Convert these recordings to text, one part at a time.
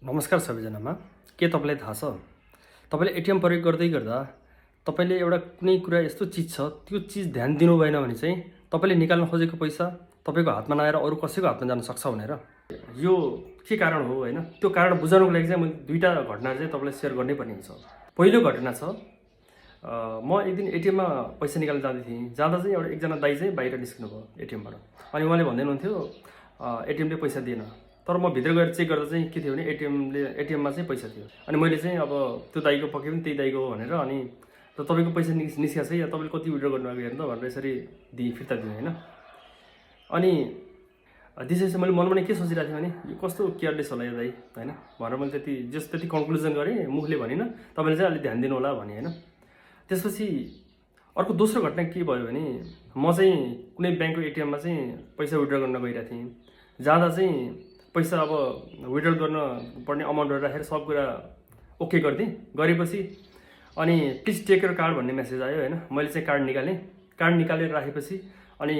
नमस्कार सबैजनामा। के तपाईँलाई थाहा छ, तपाईँले एटिएम प्रयोग गर्दै गर्दा तपाईँले एउटा कुनै कुरा यस्तो चिज छ, त्यो चिज ध्यान दिनु भएन भने चाहिँ तपाईँले निकाल्न खोजेको पैसा तपाईँको हातमा नआएर अरू कसैको हातमा जान सक्छ भनेर। यो के कारण हो हैन, त्यो कारण बुझाउनको लागि चाहिँ म दुईटा घटना चाहिँ तपाईँलाई सेयर गर्नै पर्ने हुन्छ। पहिलो घटना छ, म एक दिन एटिएममा पैसा निकाल्न जाँदै थिएँ। जाँदा चाहिँ एकजना दाइ चाहिँ बाहिर निस्किनु भयो एटिएमबाट। अनि उहाँले भन्दै हुनुहुन्थ्यो एटिएमले पैसा दिएन। तर म भित्र गएर चेक गर्दा चाहिँ के थियो भने एटिएममा चाहिँ पैसा थियो। अनि मैले चाहिँ अब त्यो दाइको पक्कै पनि त्यही दाइको हो भनेर, अनि त तपाईँको पैसा निस्किएको छ या तपाईँले कति विड्रो गर्नुभएको हेर्नु त भनेर यसरी फिर्ता दिएँ होइन। अनि त्यसपछि मैले मनमा के सोचिरहेको थिएँ भने यो कस्तो केयरलेस होला यो दाइ होइन भनेर मैले त्यति कन्क्लुजन गरेँ, मुखले भनिनँ, तपाईँले चाहिँ अलिक ध्यान दिनु होला भने होइन। त्यसपछि अर्को दोस्रो घटना के भयो भने म चाहिँ कुनै ब्याङ्कको एटिएममा चाहिँ पैसा विड्रो गर्न गइरहेको थिएँ। जाँदा चाहिँ पैसा अब विड्रो गर्न पर्ने अमाउन्टहरू राखेर सब कुरा ओके गरिदिएँ। गरेपछि अनि प्लिज टेक योर कार्ड भन्ने मेसेज आयो होइन। मैले चाहिँ कार्ड निकालेँ। कार्ड निकालेर राखेपछि अनि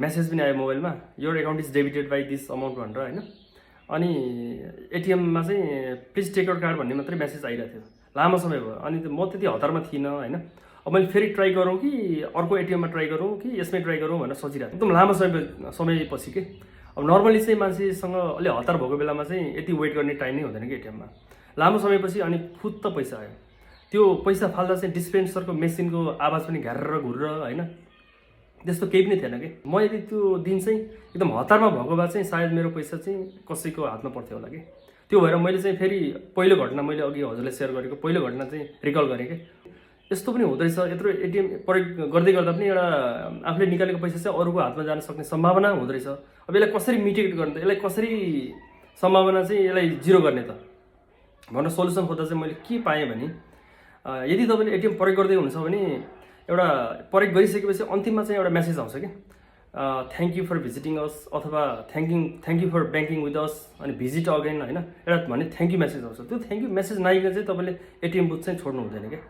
मेसेज पनि आयो मोबाइलमा, your account is debited by this amount भनेर होइन। अनि एटिएममा चाहिँ प्लिज टेक योर कार्ड भन्ने मात्रै मेसेज आइरहेको थियो। लामो समय भयो। अनि म त्यति हतारमा थिइनँ होइन। अब मैले फेरि ट्राई गरौँ कि अर्को एटिएममा ट्राई गरौँ कि यसमै ट्राई गरौँ भनेर सोचिरहेको थिएँ। एकदम लामो समयपछि के अब नर्मली चाहिँ मान्छेसँग अलि हतार भएको बेलामा चाहिँ यति वेट गर्ने टाइम नै हुँदैन कि एटिएममा। लामो समयपछि अनि फुत्त पैसा आयो। त्यो पैसा फाल्दा चाहिँ डिस्पेन्सरको मेसिनको आवाज पनि घ्यारेर घुरेर होइन, त्यस्तो केही पनि थिएन कि। म यदि त्यो दिन चाहिँ एकदम हतारमा भएको भए चाहिँ सायद मेरो पैसा चाहिँ कसैको हातमा पर्थ्यो होला कि। त्यो भएर मैले चाहिँ फेरि पहिलो घटना, मैले अघि हजुरलाई सेयर गरेको पहिलो घटना चाहिँ रिकल गरेँ कि यस्तो पनि हुँदो रहेछ। यत्रो एटिएम प्रयोग गर्दै गर्दा पनि एउटा आफूले निकालेको पैसा चाहिँ अरूको हातमा जान सक्ने सम्भावना हुँदो रहेछ। अब यसलाई कसरी मिटिगेट गर्ने त, यसलाई कसरी सम्भावना चाहिँ यसलाई जिरो गर्ने त भनेर सोल्युसन खोज्दा चाहिँ मैले के पाएँ भने यदि तपाईँले एटिएम प्रयोग गर्दै हुनुहुन्छ भने एउटा प्रयोग गरिसकेपछि अन्तिममा चाहिँ एउटा मेसेज आउँछ कि thank you for visiting us अथवा thank you for banking with us अनि भिजिट अगेन होइन, एउटा भने थ्याङ्क यू मेसेज आउँछ। त्यो थ्याङ्क यू मेसेज नआइकन चाहिँ तपाईँले एटिएम बुथ चाहिँ छोड्नु हुँदैन क्या।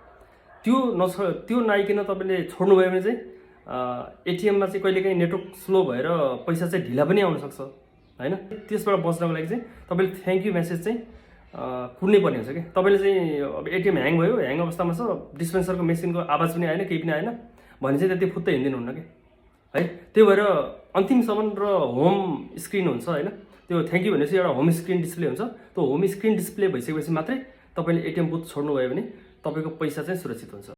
त्यो नआइकन तपाईँले छोड्नुभयो भने चाहिँ एटिएममा चाहिँ कहिलेकाहीँ नेटवर्क स्लो भएर पैसा चाहिँ ढिला पनि आउन सक्छ होइन। त्यसबाट बच्नको लागि चाहिँ तपाईँले थ्याङ्क यू मेसेज चाहिँ कुर्नै पर्ने हुन्छ कि। तपाईँले चाहिँ अब एटिएम ह्याङ भयो, ह्याङ अवस्थामा छ, डिस्पेन्सरको मेसिनको आवाज पनि आएन, केही पनि आएन भने चाहिँ त्यति फुत्तै हिँड्दिनुहुन्न कि है। त्यही भएर अन्तिमसम्म र होम स्क्रिन हुन्छ होइन। त्यो थ्याङ्क यू भनेपछि एउटा होम स्क्रिन डिस्प्ले हुन्छ। त्यो होम स्क्रिन डिस्प्ले भइसकेपछि मात्रै तपाईँले एटिएम बुथ छोड्नुभयो भने तपाईँको पैसा चाहिँ सुरक्षित हुन्छ।